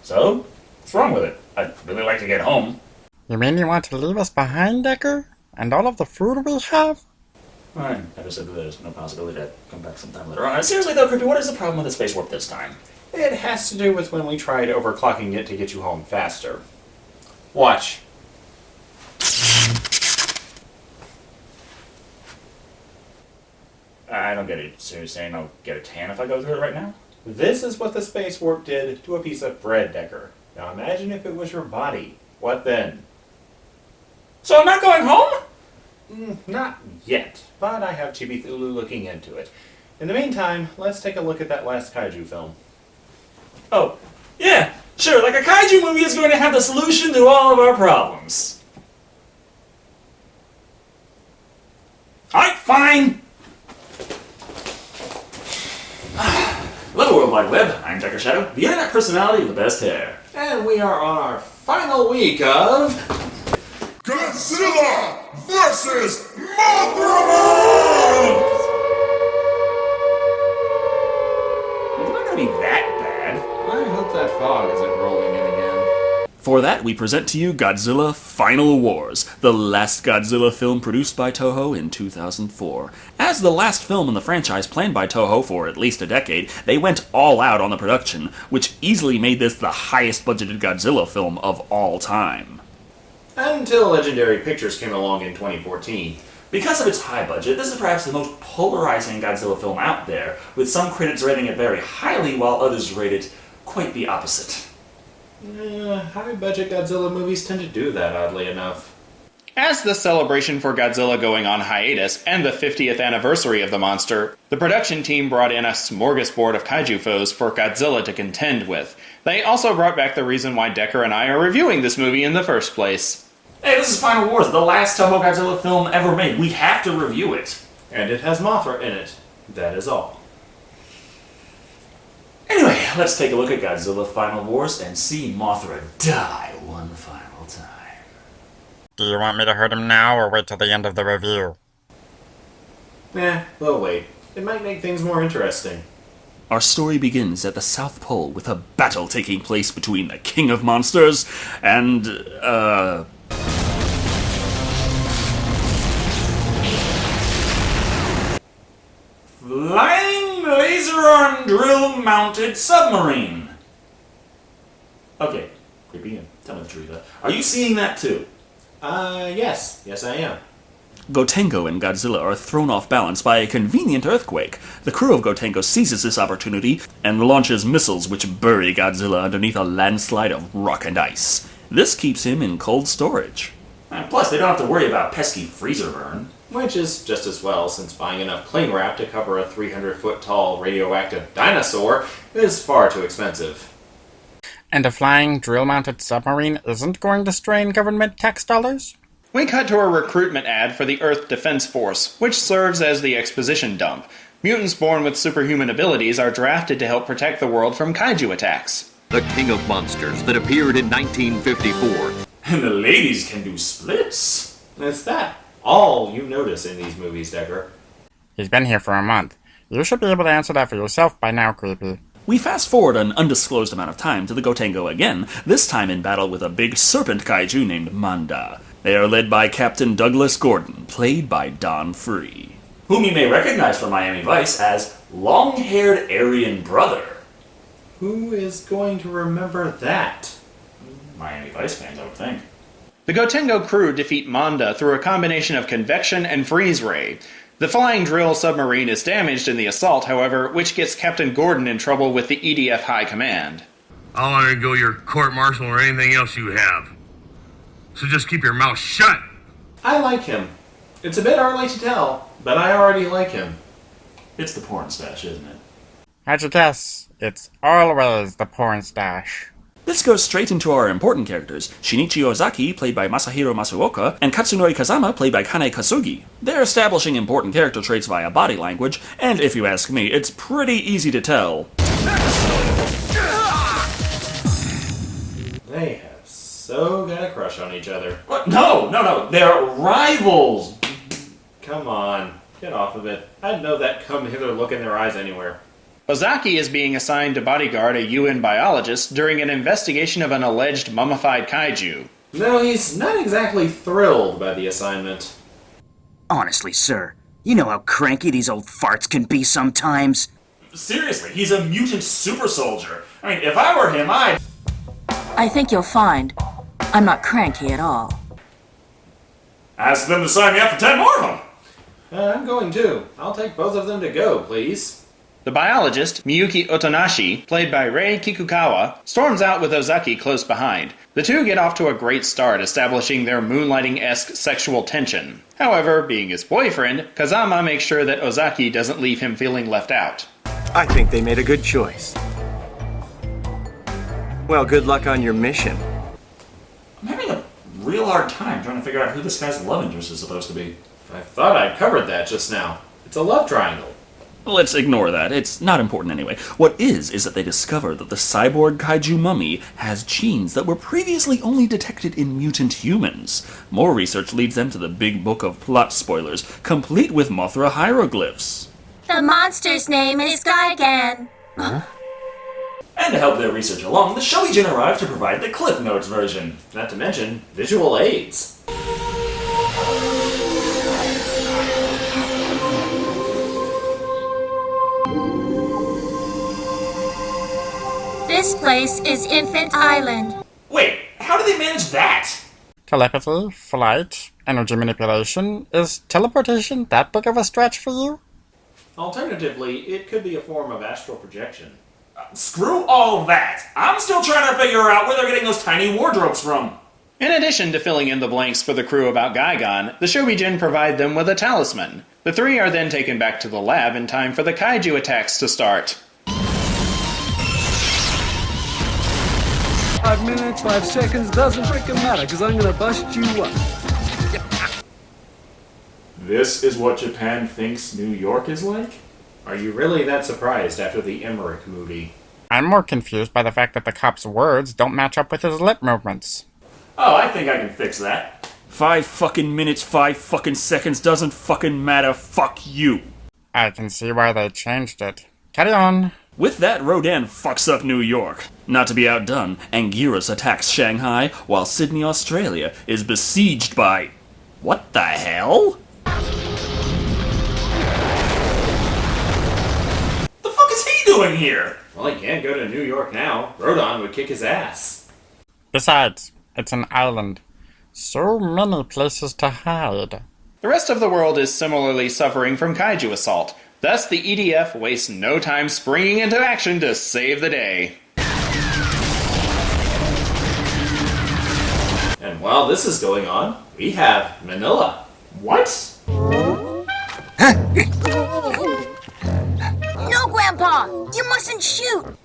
So, what's wrong with it? I'd really like to get home. You mean you want to leave us behind, Decker? And all of the food we have? I never said that there's no possibility to come back sometime later on. Seriously though, Creepy, what is the problem with the space warp this time? It has to do with when we tried overclocking it to get you home faster. Watch. I don't get it. So you're saying I'll get a tan if I go through it right now? This is what the space warp did to a piece of bread, Decker. Now imagine if it was your body. What then? So I'm not going home? Not yet, but I have Chibi Thulu looking into it. In the meantime, let's take a look at that last kaiju film. Oh, yeah, sure, like a kaiju movie is going to have the solution to all of our problems. Alright, fine! Hello, World Wide Web. I'm Decker Shado, the internet personality with the best hair. And we are on our final week of... Godzilla VS Mothra! It's not going to be that bad. I hope that fog isn't rolling in again. For that, we present to you Godzilla Final Wars, the last Godzilla film produced by Toho in 2004. As the last film in the franchise planned by Toho for at least a decade, they went all out on the production, which easily made this the highest budgeted Godzilla film of all time. Until Legendary Pictures came along in 2014. Because of its high budget, this is perhaps the most polarizing Godzilla film out there, with some critics rating it very highly while others rate it quite the opposite. High-budget Godzilla movies tend to do that, oddly enough. As the celebration for Godzilla going on hiatus and the 50th anniversary of the monster, the production team brought in a smorgasbord of kaiju foes for Godzilla to contend with. They also brought back the reason why Decker and I are reviewing this movie in the first place. Hey, this is Final Wars, the last Toho Godzilla film ever made. We have to review it. And it has Mothra in it. That is all. Anyway, let's take a look at Godzilla Final Wars and see Mothra die one final time. Do you want me to hurt him now or wait till the end of the review? We'll wait. It might make things more interesting. Our story begins at the South Pole with a battle taking place between the King of Monsters and, Flying laser-on drill-mounted submarine. Okay, creepy. Tell me the truth. Are you seeing that too? Yes. Yes, I am. Gotengo and Godzilla are thrown off balance by a convenient earthquake. The crew of Gotengo seizes this opportunity and launches missiles which bury Godzilla underneath a landslide of rock and ice. This keeps him in cold storage. And plus, they don't have to worry about pesky freezer burn. Which is just as well, since buying enough cling wrap to cover a 300-foot-tall radioactive dinosaur is far too expensive. And a flying drill-mounted submarine isn't going to strain government tax dollars? We cut to a recruitment ad for the Earth Defense Force, which serves as the exposition dump. Mutants born with superhuman abilities are drafted to help protect the world from kaiju attacks. The King of Monsters that appeared in 1954. And the ladies can do splits. Is that all you notice in these movies, Decker? He's been here for a month. You should be able to answer that for yourself by now, Creepy. We fast forward an undisclosed amount of time to the Gotengo again, this time in battle with a big serpent kaiju named Manda. They are led by Captain Douglas Gordon, played by Don Free, whom you may recognize from Miami Vice as long-haired Aryan brother. Who is going to remember that? Miami Vice fans, I would think. The Gotengo crew defeat Manda through a combination of convection and freeze ray. The flying drill submarine is damaged in the assault, however, which gets Captain Gordon in trouble with the EDF High Command. I'll undergo your court-martial or anything else you have. So just keep your mouth shut. I like him. It's a bit early to tell, but I already like him. It's the porn stash, isn't it? How'd you guess? It's always the porn stash. This goes straight into our important characters, Shinichi Ozaki, played by Masahiro Masuoka, and Katsunori Kazama, played by Kane Kasugi. They're establishing important character traits via body language, and if you ask me, it's pretty easy to tell. They have so got a crush on each other. What? No, they're rivals! Come on, get off of it. I'd know that come hither look in their eyes anywhere. Ozaki is being assigned to bodyguard a UN biologist during an investigation of an alleged mummified kaiju. No, he's not exactly thrilled by the assignment. Honestly, sir, you know how cranky these old farts can be sometimes. Seriously, he's a mutant super soldier. I mean, if I were him, I think you'll find I'm not cranky at all. ask them to sign me up for 10 more of them. I'm going too. I'll take both of them to go, please. The biologist, Miyuki Otonashi, played by Rei Kikukawa, storms out with Ozaki close behind. The two get off to a great start, establishing their moonlighting-esque sexual tension. However, being his boyfriend, Kazama makes sure that Ozaki doesn't leave him feeling left out. I think they made a good choice. Well, good luck on your mission. I'm having a real hard time trying to figure out who this guy's love interest is supposed to be. I thought I'd covered that just now. It's a love triangle. Let's ignore that. It's not important anyway. What is that they discover that the cyborg kaiju mummy has genes that were previously only detected in mutant humans. More research leads them to the big book of plot spoilers, complete with Mothra hieroglyphs. The monster's name is Gigan. And to help their research along, the Shoijin arrive to provide the Cliff Notes version. Not to mention visual aids. This place is Infant Island. Wait, how do they manage that? Telepathy, flight, energy manipulation. Is teleportation that big of a stretch for you? Alternatively, it could be a form of astral projection. Screw all that. I'm still trying to figure out where they're getting those tiny wardrobes from. In addition to filling in the blanks for the crew about Gigan, the Shoijin provide them with a talisman. The three are then taken back to the lab in time for the kaiju attacks to start. 5 minutes, 5 seconds, doesn't freaking matter, because I'm gonna bust you up. This is what Japan thinks New York is like? Are you really that surprised after the Emmerich movie? I'm more confused by the fact that the cop's words don't match up with his lip movements. Oh, I think I can fix that. 5 fucking minutes, 5 fucking seconds, doesn't fucking matter, fuck you. I can see why they changed it. Carry on. With that, Rodan fucks up New York. Not to be outdone, Anguirus attacks Shanghai, while Sydney, Australia is besieged by... What the hell? The fuck is he doing here? Well, he can't go to New York now. Rodon would kick his ass. Besides, it's an island. So many places to hide. The rest of the world is similarly suffering from kaiju assault. Thus, the EDF wastes no time springing into action to save the day. And while this is going on, we have Manila. What? No, Grandpa! You mustn't shoot!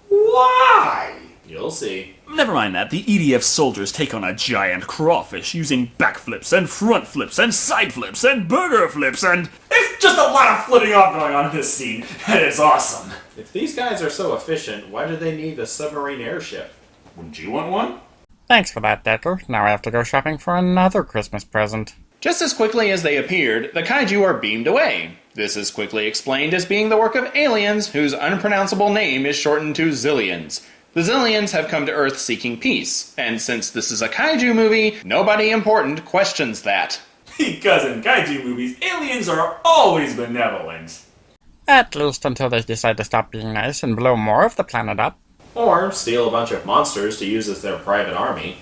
Why? You'll see. Never mind that, the EDF soldiers take on a giant crawfish using backflips and front flips and side flips and burger flips and... There's just a lot of flipping off going on in this scene, and it's awesome. If these guys are so efficient, why do they need a submarine airship? Wouldn't you want one? Thanks for that, Decker. Now I have to go shopping for another Christmas present. Just as quickly as they appeared, the kaiju are beamed away. This is quickly explained as being the work of aliens whose unpronounceable name is shortened to Zillions. The Zillions have come to Earth seeking peace, and since this is a kaiju movie, nobody important questions that. Because in kaiju movies, aliens are always benevolent. At least until they decide to stop being nice and blow more of the planet up. Or steal a bunch of monsters to use as their private army.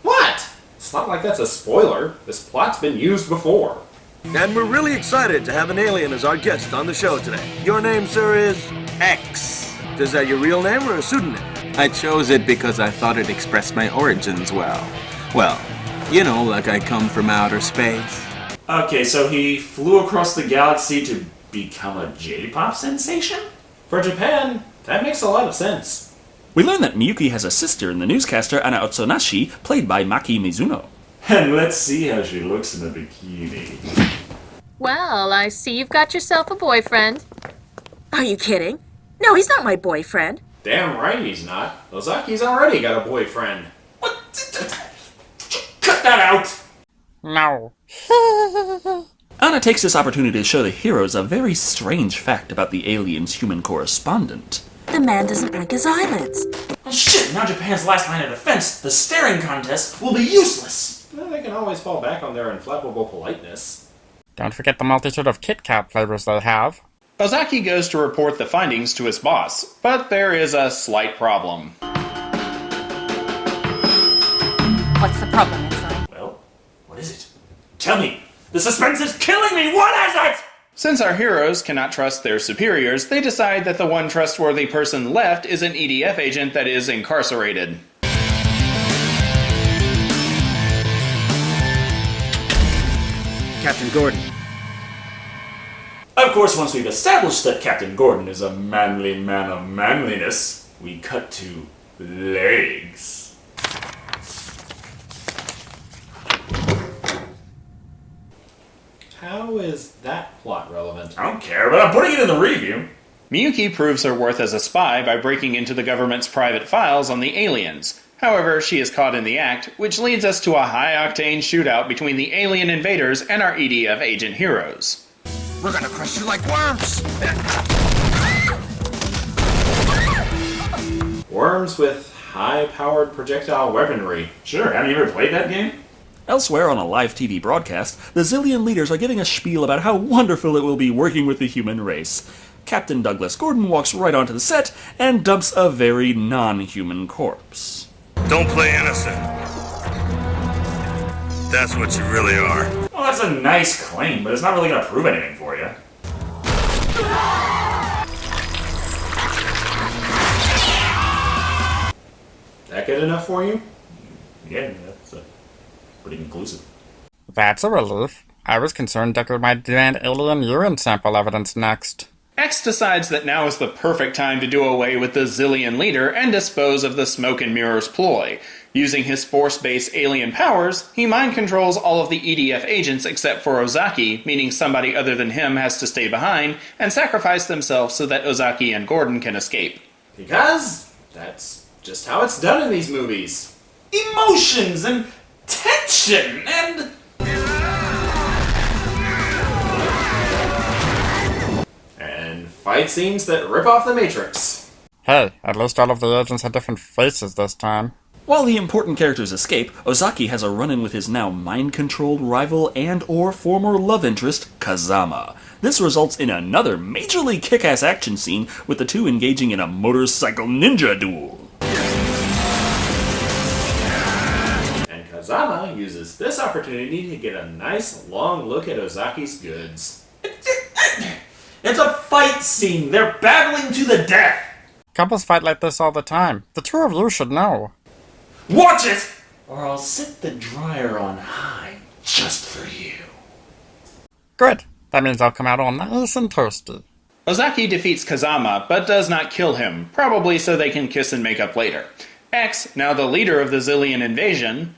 What? It's not like that's a spoiler. This plot's been used before. And we're really excited to have an alien as our guest on the show today. Your name, sir, is... X. Is that your real name or a pseudonym? I chose it because I thought it expressed my origins well. Well, you know, like I come from outer space. Okay, so he flew across the galaxy to become a J-pop sensation? For Japan, that makes a lot of sense. We learn that Miyuki has a sister in the newscaster Ana Otsunashi, played by Maki Mizuno. And let's see how she looks in a bikini. Well, I see you've got yourself a boyfriend. Are you kidding? No, he's not my boyfriend. Damn right he's not. Ozaki's already got a boyfriend. What? Cut that out! No. Anna takes this opportunity to show the heroes a very strange fact about the alien's human correspondent. The man doesn't blink his eyelids. Oh shit, now Japan's last line of defense, the staring contest, will be useless. Well, they can always fall back on their inflammable politeness. Don't forget the multitude of Kit Kat flavors they have. Ozaki goes to report the findings to his boss, but there is a slight problem. What's the problem, Ensign? Well, what is it? Tell me! The suspense is killing me! What is it? Since our heroes cannot trust their superiors, they decide that the one trustworthy person left is an EDF agent that is incarcerated. Captain Gordon. Of course, once we've established that Captain Gordon is a manly man of manliness, we cut to legs. How is that plot relevant? I don't care, but I'm putting it in the review. Miyuki proves her worth as a spy by breaking into the government's private files on the aliens. However, she is caught in the act, which leads us to a high-octane shootout between the alien invaders and our EDF agent heroes. We're gonna crush you like worms! Worms with high-powered projectile weaponry. Sure, haven't you ever played that game? Elsewhere on a live TV broadcast, the Zillion leaders are giving a spiel about how wonderful it will be working with the human race. Captain Douglas Gordon walks right onto the set and dumps a very non-human corpse. Don't play innocent. That's what you really are. Well, that's a nice claim, but it's not really going to prove anything for you. That good enough for you? Yeah, that's pretty conclusive. That's a relief. I was concerned Decker might demand alien urine sample evidence next. X decides that now is the perfect time to do away with the Zillion leader and dispose of the smoke and mirrors ploy. Using his force-based alien powers, he mind controls all of the EDF agents except for Ozaki, meaning somebody other than him has to stay behind and sacrifice themselves so that Ozaki and Gordon can escape. Because that's just how it's done in these movies. Emotions and tension and... Fight scenes that rip off the Matrix. Hey, at least all of the agents had different faces this time. While the important characters escape, Ozaki has a run-in with his now mind-controlled rival and/or former love interest, Kazama. This results in another majorly kick-ass action scene with the two engaging in a motorcycle ninja duel. And Kazama uses this opportunity to get a nice long look at Ozaki's goods. It's a fight scene! They're battling to the death! Couples fight like this all the time. The two of you should know. Watch it! Or I'll set the dryer on high just for you. Good. That means I'll come out all nice and toasty. Ozaki defeats Kazama, but does not kill him, probably so they can kiss and make up later. X, now the leader of the Zillion invasion,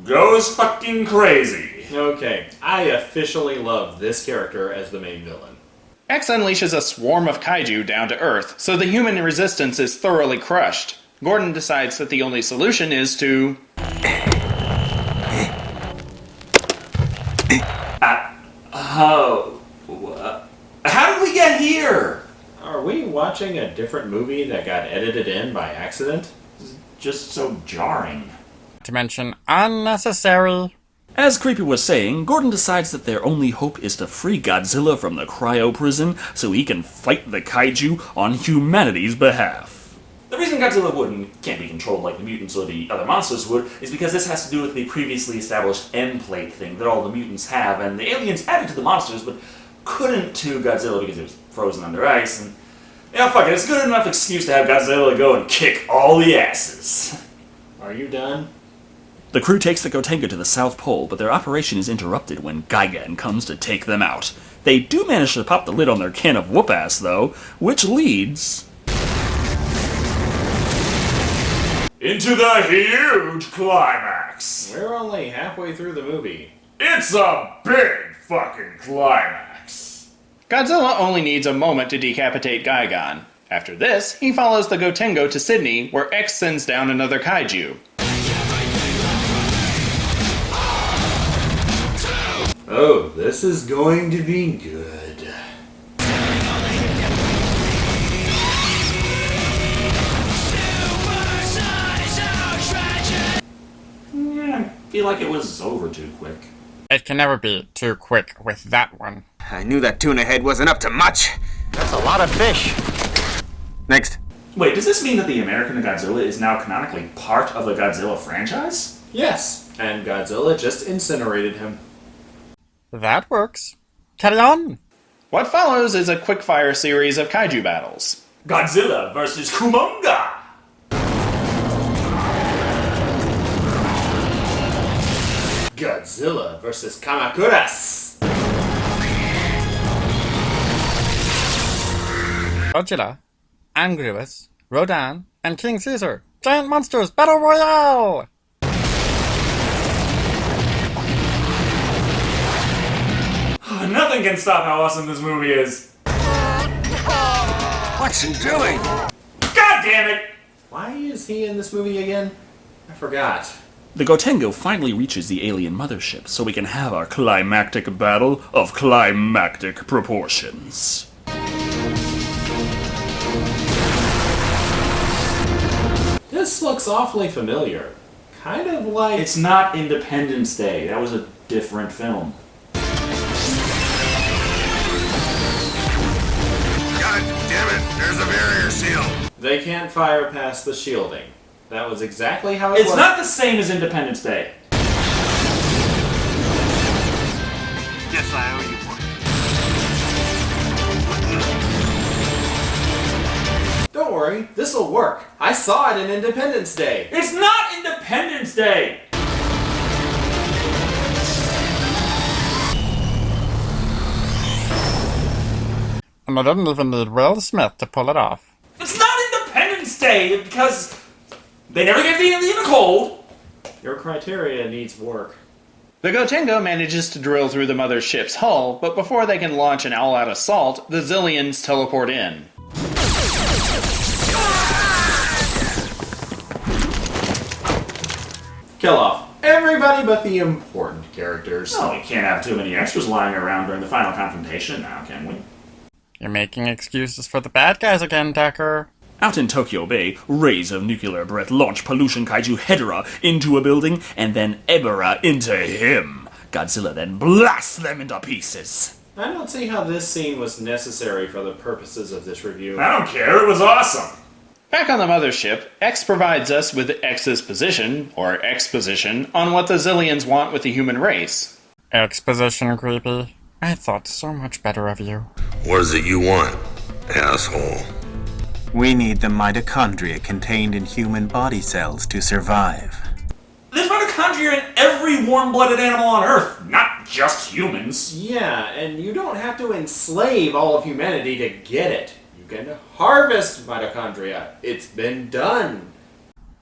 Goes fucking crazy. Okay, I officially love this character as the main villain. X unleashes a swarm of kaiju down to Earth, so the human resistance is thoroughly crushed. Gordon decides that the only solution is to... How did we get here? Are we watching a different movie that got edited in by accident? Just so jarring. To mention unnecessary. As Creepy was saying, Gordon decides that their only hope is to free Godzilla from the cryo prison so he can fight the kaiju on humanity's behalf. The reason Godzilla can't be controlled like the mutants or the other monsters would is because this has to do with the previously established end plate thing that all the mutants have, and the aliens added to the monsters but couldn't to Godzilla because it was frozen under ice, and yeah, fuck it, it's a good enough excuse to have Godzilla go and kick all the asses. Are you done? The crew takes the Gotenga to the South Pole, but their operation is interrupted when Gigan comes to take them out. They do manage to pop the lid on their can of whoop-ass, though, which leads... into the huge climax! We're only halfway through the movie. It's a big fucking climax! Godzilla only needs a moment to decapitate Gigan. After this, he follows the Gotengo to Sydney, where X sends down another kaiju. Oh, this is going to be good. Yeah, I feel like it was over too quick. It can never be too quick with that one. I knew that tuna head wasn't up to much. That's a lot of fish. Next. Wait, does this mean that the American Godzilla is now canonically part of the Godzilla franchise? Yes, and Godzilla just incinerated him. That works. Carry on! What follows is a quick-fire series of kaiju battles. Godzilla vs. Kumonga! Godzilla vs. Kamakuras! Godzilla, Anguirus, Rodan, and King Caesar. Giant Monsters Battle Royale! Nothing can stop how awesome this movie is. What's he doing? God damn it! Why is he in this movie again? I forgot. The Gotengo finally reaches the alien mothership so we can have our climactic battle of climactic proportions. This looks awfully familiar. Kind of like... It's not Independence Day. That was a different film. God damn it, there's a barrier seal. They can't fire past the shielding. That was exactly how it was. It's not the same as Independence Day. Yes, I owe you one. Don't worry, this'll work. I saw it in Independence Day. It's not Independence Day! And I didn't even need Will Smith to pull it off. It's not Independence Day because they never gave the alien a cold. Your criteria needs work. The Gotengo manages to drill through the mothership's hull, but before they can launch an all-out assault, the Zillions teleport in. Kill off everybody but the important characters. Oh, we can't have too many extras lying around during the final confrontation now, can we? You're making excuses for the bad guys again, Decker. Out in Tokyo Bay, rays of nuclear breath launch pollution kaiju Hedorah into a building, and then Ebera into him. Godzilla then blasts them into pieces. I don't see how this scene was necessary for the purposes of this review. I don't care, it was awesome. Back on the mothership, X provides us with X's position, or exposition, on what the Zillions want with the human race. Exposition creepy. I thought so much better of you. What is it you want, asshole? We need the mitochondria contained in human body cells to survive. There's mitochondria in every warm-blooded animal on Earth, not just humans. Yeah, and you don't have to enslave all of humanity to get it. You can harvest mitochondria. It's been done.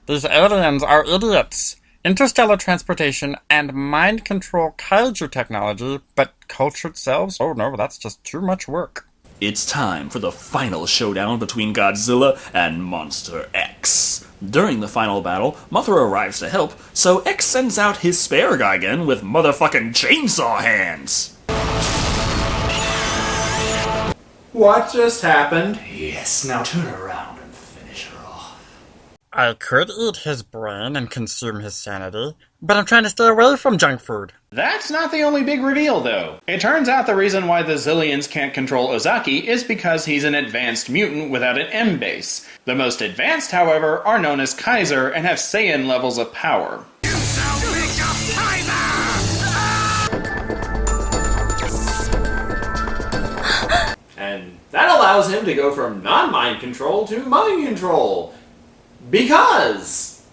These aliens are idiots. Interstellar transportation and mind control kaiju technology, but cultured cells? Oh no, that's just too much work. It's time for the final showdown between Godzilla and Monster X. During the final battle, Mothra arrives to help, so X sends out his spare guy again with motherfucking chainsaw hands. What just happened? Yes, now turn around and finish her off. I could eat his brain and consume his sanity, but I'm trying to stay away from junk food. That's not the only big reveal, though. It turns out the reason why the Zillions can't control Ozaki is because he's an advanced mutant without an M base. The most advanced, however, are known as Kaiser and have Saiyan levels of power. And that allows him to go from non-mind control to mind control. Because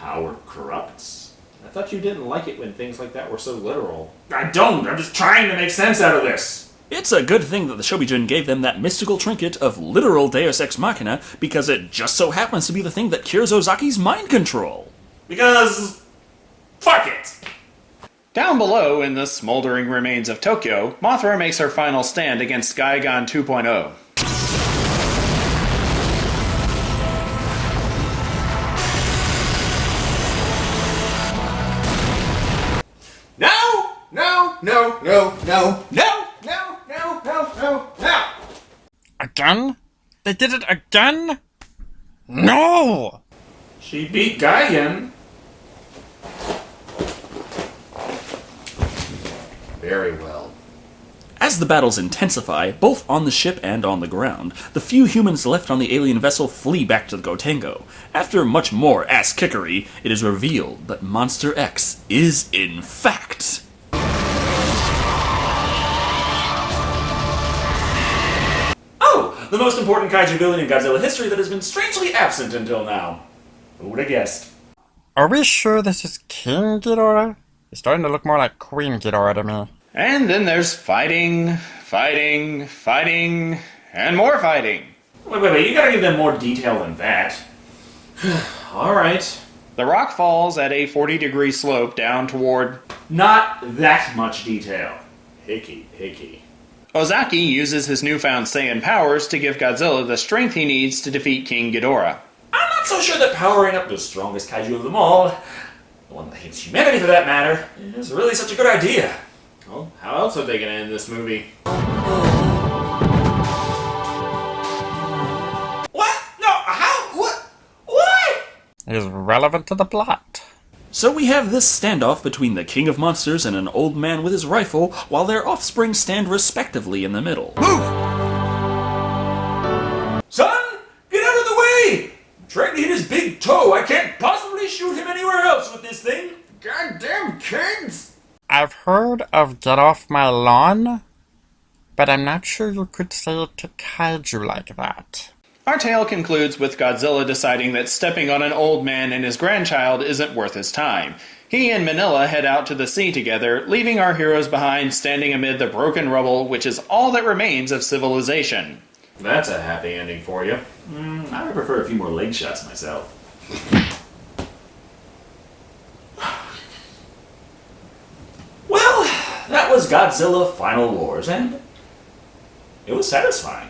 Power corrupts. I thought you didn't like it when things like that were so literal. I don't, I'm just trying to make sense out of this. It's a good thing that the Shobijin gave them that mystical trinket of literal Deus Ex Machina, because it just so happens to be the thing that cures Ozaki's mind control. Because... fuck it! Down below, in the smoldering remains of Tokyo, Mothra makes her final stand against Gigan 2.0. No! No! No! no, no, no, no, no, no, no! Again? They did it again? No! She beat Gaigan. Very well. As the battles intensify, both on the ship and on the ground, the few humans left on the alien vessel flee back to the Gotengo. After much more ass-kickery, it is revealed that Monster X is, in fact... Oh! The most important kaiju villain in Godzilla history that has been strangely absent until now. Who would have guessed? Are we sure this is King Ghidorah? It's starting to look more like Queen Ghidorah to me. And then there's fighting, fighting, fighting, and more fighting. Wait, you gotta give them more detail than that. Alright. The rock falls at a 40-degree slope down toward... Not that much detail. Hickey. Ozaki uses his newfound Saiyan powers to give Godzilla the strength he needs to defeat King Ghidorah. I'm not so sure that powering up the strongest kaiju of them all, the one that hates humanity for that matter, is really such a good idea. Well, how else are they gonna end this movie? What? No, how? What? What? It is relevant to the plot. So we have this standoff between the King of Monsters and an old man with his rifle, while their offspring stand respectively in the middle. Move! Son, get out of the way! I'm trying to hit his big toe. I can't possibly shoot him anywhere else with this thing. Goddamn kids! I've heard of Get Off My Lawn, but I'm not sure you could say it to kaiju like that. Our tale concludes with Godzilla deciding that stepping on an old man and his grandchild isn't worth his time. He and Manila head out to the sea together, leaving our heroes behind standing amid the broken rubble, which is all that remains of civilization. That's a happy ending for you. I would prefer a few more leg shots myself. Well, that was Godzilla Final Wars, and it was satisfying.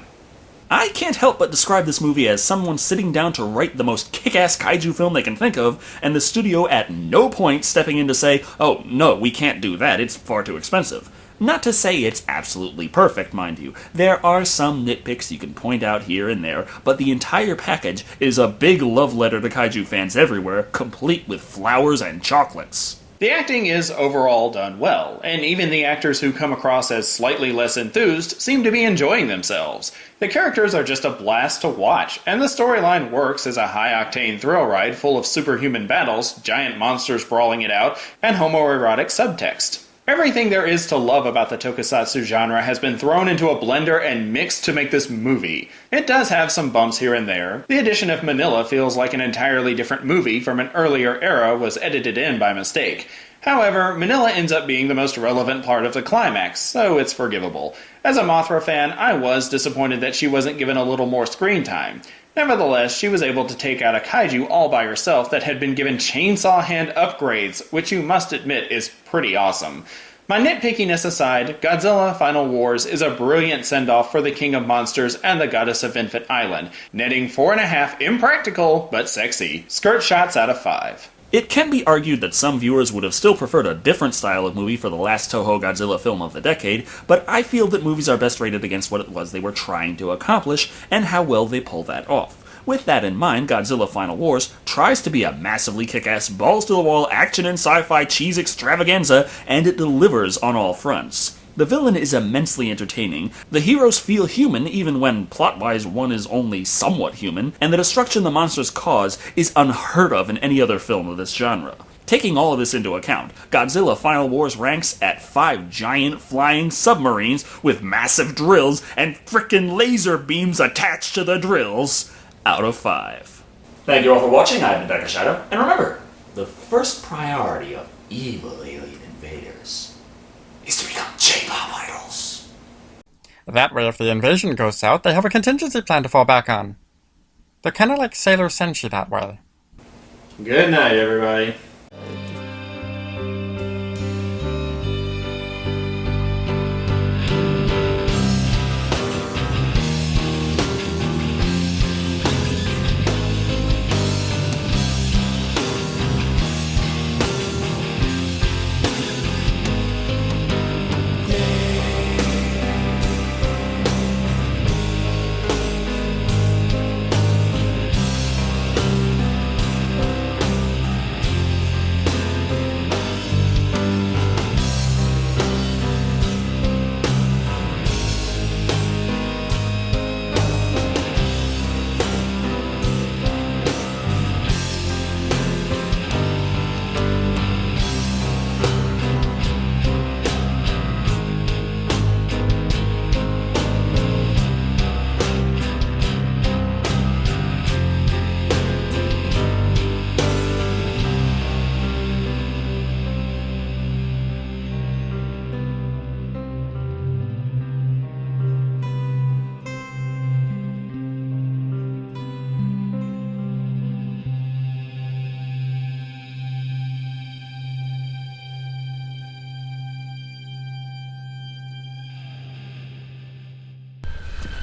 I can't help but describe this movie as someone sitting down to write the most kick-ass kaiju film they can think of, and the studio at no point stepping in to say, oh, no, we can't do that, it's far too expensive. Not to say it's absolutely perfect, mind you. There are some nitpicks you can point out here and there, but the entire package is a big love letter to kaiju fans everywhere, complete with flowers and chocolates. The acting is overall done well, and even the actors who come across as slightly less enthused seem to be enjoying themselves. The characters are just a blast to watch, and the storyline works as a high-octane thrill ride full of superhuman battles, giant monsters brawling it out, and homoerotic subtext. Everything there is to love about the tokusatsu genre has been thrown into a blender and mixed to make this movie. It does have some bumps here and there. The addition of Manila feels like an entirely different movie from an earlier era was edited in by mistake. However, Manila ends up being the most relevant part of the climax, so it's forgivable. As a Mothra fan, I was disappointed that she wasn't given a little more screen time. Nevertheless, she was able to take out a kaiju all by herself that had been given chainsaw hand upgrades, which you must admit is pretty awesome. My nitpickiness aside, Godzilla Final Wars is a brilliant send-off for the King of Monsters and the Goddess of Infant Island, netting 4.5 impractical, but sexy, skirt shots out of 5. It can be argued that some viewers would have still preferred a different style of movie for the last Toho Godzilla film of the decade, but I feel that movies are best rated against what it was they were trying to accomplish, and how well they pull that off. With that in mind, Godzilla Final Wars tries to be a massively kick-ass, balls-to-the-wall action and sci-fi cheese extravaganza, and it delivers on all fronts. The villain is immensely entertaining, the heroes feel human even when, plot-wise, one is only somewhat human, and the destruction the monsters cause is unheard of in any other film of this genre. Taking all of this into account, Godzilla Final Wars ranks at 5 giant flying submarines with massive drills and frickin' laser beams attached to the drills out of 5. Thank you all for watching. I've been Dr. Shado, and remember, the first priority of evil alien invaders is to become J-pop idols. That way, if the invasion goes south, they have a contingency plan to fall back on. They're kind of like Sailor Senshi that way. Good night, everybody.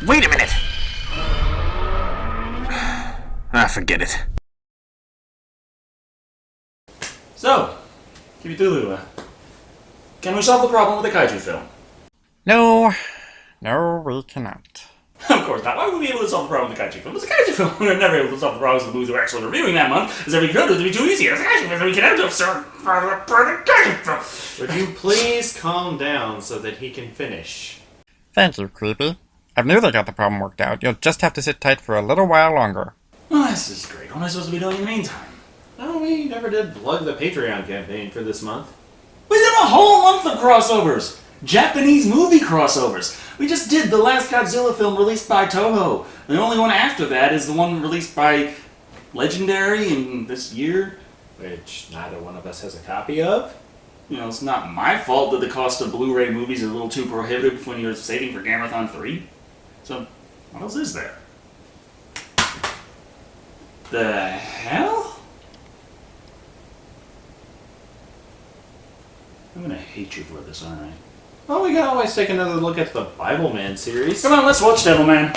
Wait a minute! Forget it. So, Kibitulu, can we solve the problem with the kaiju film? No, we cannot. Of course not. Why would we be able to solve the problem with the kaiju film? It's a kaiju film. We're never able to solve the problems with the movies we're actually reviewing that month, because if we could, it would be too easy. It's a kaiju film, we can have sir. Kaiju film. Would you please calm down so that he can finish? Thank you, Creepy. I've nearly got the problem worked out. You'll just have to sit tight for a little while longer. Well, this is great. What am I supposed to be doing in the meantime? Oh, we never did plug the Patreon campaign for this month. We did a whole month of crossovers! Japanese movie crossovers! We just did the last Godzilla film released by Toho. The only one after that is the one released by Legendary in this year. Which neither one of us has a copy of. You know, it's not my fault that the cost of Blu-ray movies is a little too prohibitive when you're saving for Gamerathon 3. So, what else is there? The hell? I'm gonna hate you for this, aren't I? Well, we can always take another look at the Bible Man series. Come on, let's watch Devilman.